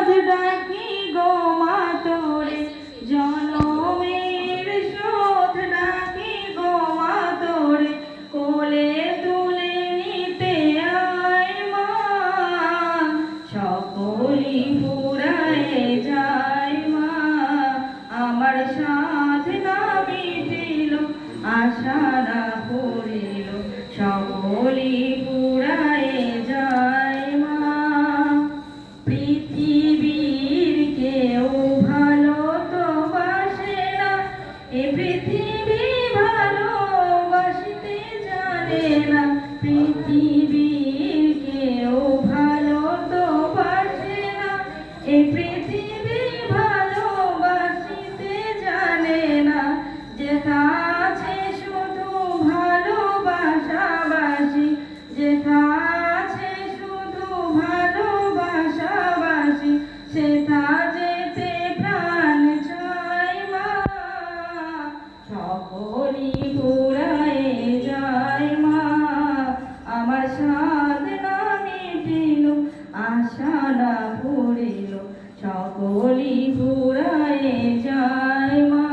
সাধ ডাকি গো মা তোরে, জনমের শোধ ডাকি গো মা তোরে, কোলে তুলে নিতে আয় মা। সকলি ফুরায়ে যায় মা, আমার সাধনা মিটিল, আশা না পড়িল, সকলি ফুরায়ে যায় মা। পৃথিবীর কেউ ভালো তো বাসে না, এ পৃথিবী ভালোবাসিতে জানে না। পৃথিবীর কেউ ভালো তো বাসে না, এ পৃথিবী ভালোবাসিতে জানে না। যেথা আছে শুধু ভালোবাসাবাসি, যেথা আছে শুধু ভালোবাসাবাসি, সেথা যেতে প্রাণ চায় মা। সকলি ফুরায়ে যায় মা, আমার সাধনা মিটিল, আশা না পড়িল, সকলি ফুরায়ে যায় মা।